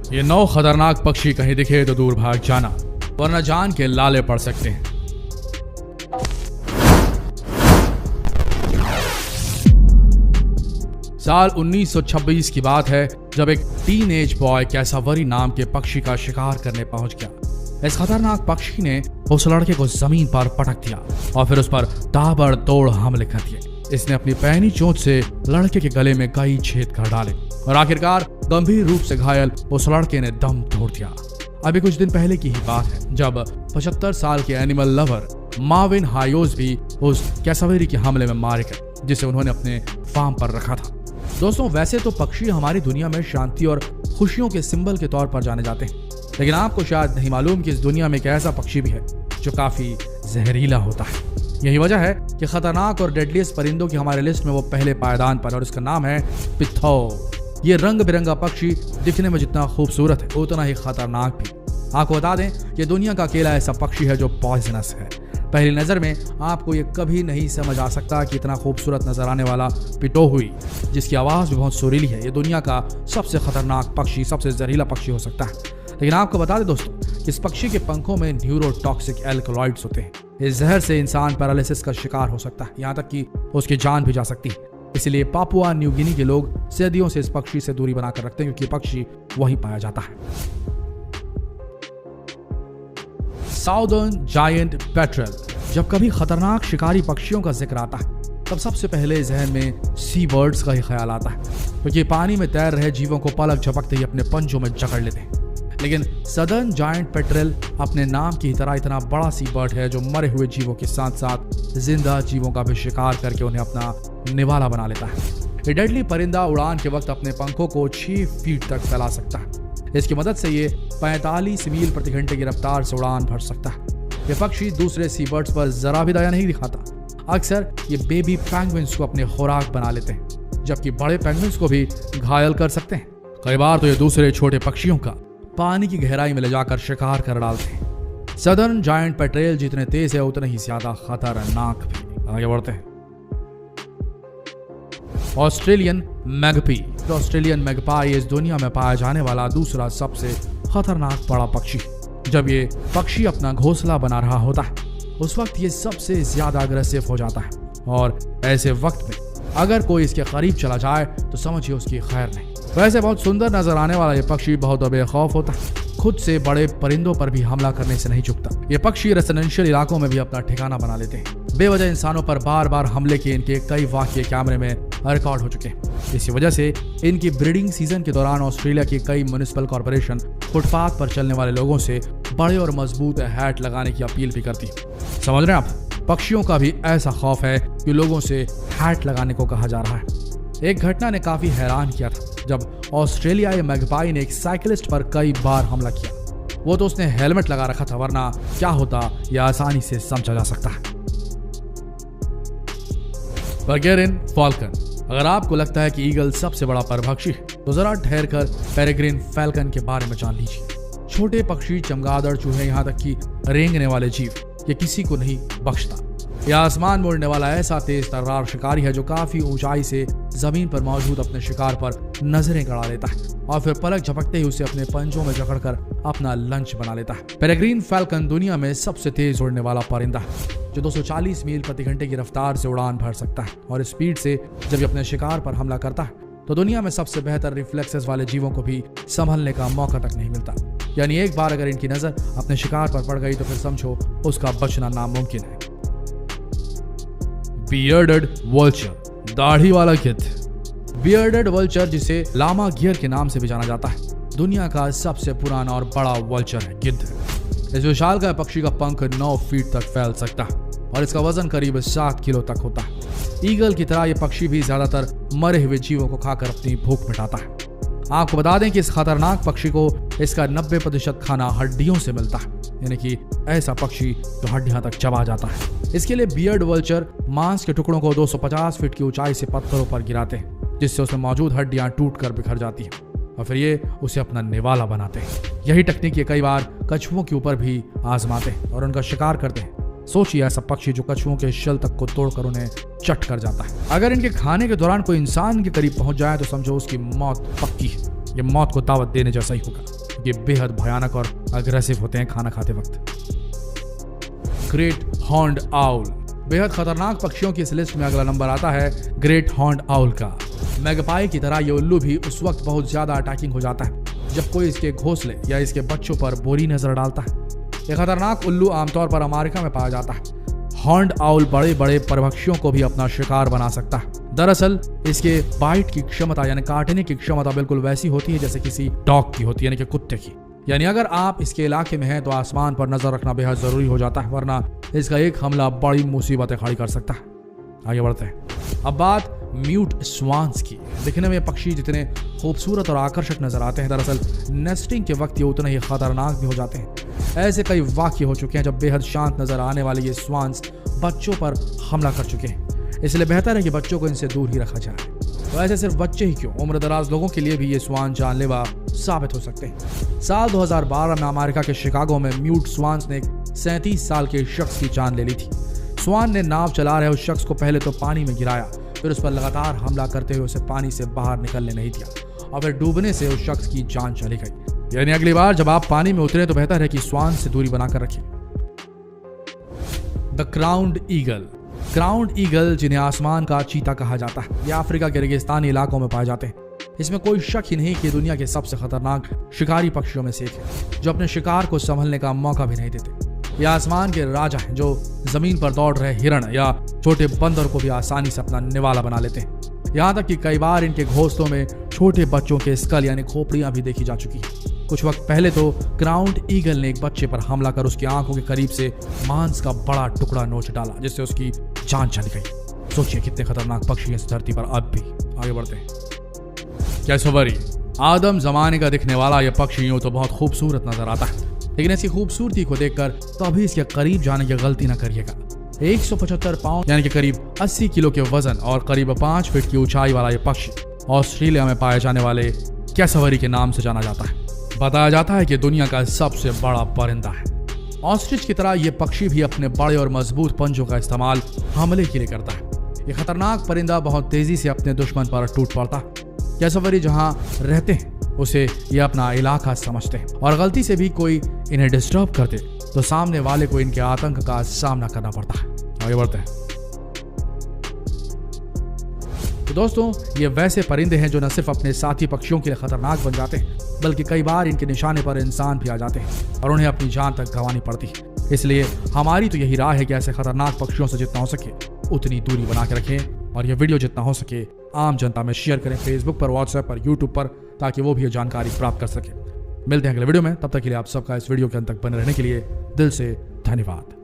ये 9 खतरनाक पक्षी कहीं दिखे तो दूर भाग जाना, वरना जान के लाले पड़ सकते हैं। साल 1926 की बात है, जब एक टीनेज बॉय कैसावरी नाम के पक्षी का शिकार करने पहुंच गया। इस खतरनाक पक्षी ने उस लड़के को जमीन पर पटक दिया और फिर उस पर ताबड़तोड़ हमले कर दिए। इसने अपनी पैनी चोंच से लड़के के गले में कई छेद कर डाले और आखिरकार गंभीर रूप से घायल उस लड़के ने दम तोड़ दिया। अभी कुछ दिन पहले की ही बात है, जब 75 साल के एनिमल लवर मार्विन हायोस भी उस कैसावरी के हमले में मारे गए, जिसे उन्होंने अपने फार्म पर रखा था। दोस्तों, वैसे तो पक्षी हमारी दुनिया में शांति और खुशियों के सिंबल के तौर पर जाने जाते हैं, लेकिन आपको शायद नहीं मालूम कि इस दुनिया में एक ऐसा पक्षी भी है जो काफी जहरीला होता है। यही वजह है कि खतरनाक और डेडलीस्ट परिंदों की हमारे लिस्ट में वो पहले पायदान पर, और इसका नाम है पिथौ। ये रंग बिरंगा पक्षी दिखने में जितना खूबसूरत है उतना ही खतरनाक भी। आपको बता दें, ये दुनिया का अकेला ऐसा पक्षी है जो पॉइजनस है। पहली नजर में आपको ये कभी नहीं समझ आ सकता कि इतना खूबसूरत नजर आने वाला पिटोहुई, जिसकी आवाज भी बहुत सुरीली है, ये दुनिया का सबसे खतरनाक पक्षी, सबसे जहरीला पक्षी हो सकता है। लेकिन आपको बता दें दोस्तों, इस पक्षी के पंखों में न्यूरोटॉक्सिक एल्कलॉइड्स होते हैं। इस जहर से इंसान पैरालिसिस का शिकार हो सकता है, यहाँ तक कि उसकी जान भी जा सकती है। इसलिए पापुआ न्यू गिनी के लोग सदियों से इस पक्षी से दूरी बनाकर रखते हैं, क्योंकि पक्षी वहीं पाया जाता है। Southern giant petrel. जब कभी खतरनाक शिकारी पक्षियों का जिक्र आता है, तब सबसे पहले जहन में सी बर्ड्स का ही ख्याल आता है, क्योंकि पानी में तैर रहे जीवों को पलक झपकते ही अपने पंजों में जकड़ लेते हैं। लेकिन सदर्न जायंट पेट्रेल अपने नाम की तरह इतना बड़ा सी बर्ड है जो मरे हुए जीवों के साथ साथ जिंदा जीवों का भी शिकार करके उन्हें अपना निवाला बना लेता है। ये डेडली परिंदा उड़ान के वक्त अपने पंखों को 6 फीट तक फैला सकता है। इसकी मदद से ये 45 मील प्रति घंटे की रफ्तार से उड़ान भर सकता है। ये पक्षी दूसरे सी बर्ड्स पर जरा भी दया नहीं दिखाता। अक्सर ये बेबी पेंगुइन्स को अपने खुराक बना लेते हैं, जबकि बड़े पेंगुइन्स को भी घायल कर सकते हैं। कई बार तो ये दूसरे छोटे पक्षियों का पानी की गहराई में ले जाकर शिकार कर डालते हैं। सदर्न जायंट पेट्रेल जितने तेज है उतने ही ज्यादा खतरनाक भी। आगे बढ़ते हैं। ऑस्ट्रेलियन मैगपी। ऑस्ट्रेलियन मैगपाई इस दुनिया में पाया जाने वाला दूसरा सबसे खतरनाक बड़ा पक्षी। जब ये पक्षी अपना घोंसला बना रहा होता है, उस वक्त ये सबसे ज्यादा अग्रेसिव हो जाता है, और ऐसे वक्त में अगर कोई इसके करीब चला जाए तो समझिए उसकी खैर नहीं। वैसे बहुत सुंदर नजर आने वाला ये पक्षी बहुत बेखौफ होता है, खुद से बड़े परिंदों पर भी हमला करने से नहीं चूकता। ये पक्षी रेसिडेंशियल इलाकों में भी अपना ठिकाना बना लेते हैं। बेवजह इंसानों पर बार बार हमले किए इनके कई वाकये कैमरे में रिकॉर्ड हो चुके हैं। इसी वजह से इनकी ब्रीडिंग सीजन के दौरान ऑस्ट्रेलिया की कई म्युनिसिपल कॉर्पोरेशन फुटपाथ पर चलने वाले लोगों से बड़े और मजबूत हैट लगाने की अपील भी करती है। समझ रहे हैं आप, पक्षियों का भी ऐसा खौफ है कि लोगों से हैट लगाने को कहा जा रहा है। एक घटना ने काफी हैरान किया था, जब ऑस्ट्रेलियाई मैगपाई ने एक साइकिलिस्ट पर कई बार हमला किया। वो तो उसने हेलमेट लगा रखा था, वरना क्या होता यह आसानी से समझा जा सकता है। Peregrine Falcon. अगर आपको लगता है कि ईगल सबसे बड़ा परभक्षी है, तो जरा ठहर कर पेरेग्रिन फैल्कन के बारे में जान लीजिए। छोटे पक्षी, चमगादड़, चूहे, यहाँ तक कि रेंगने वाले जीव, ये किसी को नहीं बख्शता। यह आसमान में उड़ने वाला ऐसा तेज तर्रार शिकारी है जो काफी ऊंचाई से जमीन पर मौजूद अपने शिकार पर नजरें गड़ा लेता है और फिर पलक झपकते ही उसे अपने पंजों में जकड़कर अपना लंच बना लेता है। पेरेग्रिन फैल्कन दुनिया में सबसे तेज उड़ने वाला परिंदा है, जो 240 मील प्रति घंटे की रफ्तार से उड़ान भर सकता है। और स्पीड से जब ये अपने शिकार पर हमला करता है, तो दुनिया में सबसे बेहतर रिफ्लेक्सेस वाले जीवों को भी संभलने का मौका तक नहीं मिलता। यानी एक बार अगर इनकी नजर अपने शिकार पर पड़ गई तो फिर समझो उसका बचना नामुमकिन है। Bearded vulture. दाढ़ी वाला गिद्ध। बियर्डेड वल्चर, जिसे लामा गियर के नाम से भी जाना जाता है, दुनिया का सबसे पुराना और बड़ा वल्चर है, गिद्ध। इस विशालकाय पक्षी का पंख 9 फीट तक फैल सकता है और इसका वजन करीब 7 किलो तक होता है। ईगल की तरह यह पक्षी भी ज्यादातर मरे हुए जीवों को खाकर अपनी भूख मिटाता है। आपको बता दें कि इस खतरनाक पक्षी को इसका 90% खाना हड्डियों से मिलता है, यानी कि ऐसा पक्षी जो हड्डियां तक चबा जाता है। इसके लिए बियर्ड वल्चर मांस के टुकड़ों को 250 फीट की ऊंचाई से पत्थरों पर गिराते हैं, जिससे उसमें मौजूद हड्डियां टूटकर बिखर जाती हैं और फिर ये उसे अपना निवाला बनाते हैं। यही टेक्निक ये कई बार कछुओं के ऊपर भी आजमाते हैं और उनका शिकार करते हैं। सोचिए ऐसा पक्षी जो कछुओं के शल तक को तोड़कर उन्हें चट कर जाता है। अगर इनके खाने के दौरान कोई इंसान के करीब पहुंच जाए तो समझो उसकी मौत पक्की है। ये मौत को दावत देने जैसा ही होगा। ये बेहद भयानक और अग्रेसिव होते हैं खाना खाते वक्त। ग्रेट हॉर्न्ड आउल, बेहद खतरनाक पक्षियों की इस लिस्ट में अगला नंबर आता है ग्रेट हॉर्न्ड आउल का। मैगपाई की तरह ये उल्लू भी उस वक्त बहुत ज्यादा अटैकिंग हो जाता है जब कोई इसके घोंसले या इसके बच्चों पर बुरी नजर डालता है। यह खतरनाक उल्लू आमतौर पर अमेरिका में पाया जाता है। हॉर्न्ड आउल बड़े बड़े परभक्षियों को भी अपना शिकार बना सकता है। दरअसल इसके बाइट की क्षमता यानी काटने की क्षमता बिल्कुल वैसी होती है जैसे किसी डॉग की होती है, यानी कि कुत्ते की। यानी अगर आप इसके इलाके में हैं तो आसमान पर नजर रखना बेहद जरूरी हो जाता है, वरना इसका एक हमला बड़ी मुसीबतें खड़ी कर सकता है। आगे बढ़ते हैं। अब बात म्यूट स्वान्स की। दिखने में पक्षी जितने खूबसूरत और आकर्षक नजर आते हैं, दरअसल नेस्टिंग के वक्त ये उतने ही खतरनाक भी हो जाते हैं। ऐसे कई वाकये हो चुके हैं जब बेहद शांत नजर आने वाले ये स्वान्स बच्चों पर हमला कर चुके हैं। इसलिए बेहतर है कि बच्चों को इनसे दूर ही रखा जाए। तो ऐसे सिर्फ बच्चे ही क्यों, उम्र दराज लोगों के लिए भी ये स्वान जानलेवा साबित हो सकते हैं। साल 2012 में अमेरिका के शिकागो में म्यूट स्वान्स ने एक 37 साल के शख्स की जान ले ली थी। स्वान ने नाव चला रहे उस शख्स को पहले तो पानी में गिराया, फिर उस पर लगातार हमला करते हुए उसे पानी से बाहर निकलने नहीं दिया और फिर डूबने से उस शख्स की जान चली गई। यानी अगली बार जब आप पानी में उतरे तो बेहतर है कि स्वान से दूरी बनाकर रखें। The crowned eagle, crowned eagle जिन्हें आसमान का चीता कहा जाता है, ये अफ्रीका के रेगिस्तानी इलाकों में पाए जाते हैं। इसमें कोई शक ही नहीं कि दुनिया के सबसे खतरनाक शिकारी पक्षियों में से एक है, जो अपने शिकार को संभलने का मौका भी नहीं देते। ये आसमान के राजा हैं जो जमीन पर दौड़ रहे हिरण या छोटे बंदर को भी आसानी से अपना निवाला बना लेते हैं। यहाँ तक कि कई बार इनके घोंसलों में छोटे बच्चों के स्कल यानी खोपड़ियां भी देखी जा चुकी है। कुछ वक्त पहले तो क्राउन्ड ईगल ने एक बच्चे पर हमला कर उसकी आंखों के करीब से मांस का बड़ा टुकड़ा नोच डाला, जिससे उसकी जान चली गई। सोचिए कितने खतरनाक पक्षी इस धरती पर अब भी। आगे बढ़ते हैं। कैसोवरी, आदम जमाने का दिखने वाला यह पक्षी यूं तो बहुत खूबसूरत नजर आता है, लेकिन ऐसी खूबसूरती को देखकर कभी इसके करीब जाने की गलती न करिएगा। 175 पाउंड यानी कि करीब 80 किलो के वजन और करीब 5 फीट की ऊंचाई वाला यह पक्षी ऑस्ट्रेलिया में पाए जाने वाले कैसोवरी के नाम से जाना जाता है। बताया जाता है कि दुनिया का सबसे बड़ा परिंदा है। ऑस्ट्रिच की तरह यह पक्षी भी अपने बड़े और मजबूत पंजों का इस्तेमाल हमले के लिए करता है। यह खतरनाक परिंदा बहुत तेजी से अपने दुश्मन पर टूट पड़ता है। कैसोवरी जहां रहते हैं उसे ये अपना इलाका समझते हैं और गलती से भी कोई इन्हें डिस्टर्ब कर दे तो सामने वाले को इनके आतंक का सामना करना पड़ता है। आगे बढ़ते हैं। तो दोस्तों, ये वैसे परिंदे हैं जो न सिर्फ अपने साथी पक्षियों के लिए खतरनाक बन जाते हैं, बल्कि कई बार इनके निशाने पर इंसान भी आ जाते हैं और उन्हें अपनी जान तक गंवानी पड़ती है। इसलिए हमारी तो यही राय है कि ऐसे खतरनाक पक्षियों से जितना हो सके उतनी दूरी बना के रखें और यह वीडियो जितना हो सके आम जनता में शेयर करें, फेसबुक पर, व्हाट्सएप पर, यूट्यूब पर, ताकि वो भी ये जानकारी प्राप्त कर सके। मिलते हैं अगले वीडियो में, तब तक के लिए आप सबका इस वीडियो के अंत तक बने रहने के लिए दिल से धन्यवाद।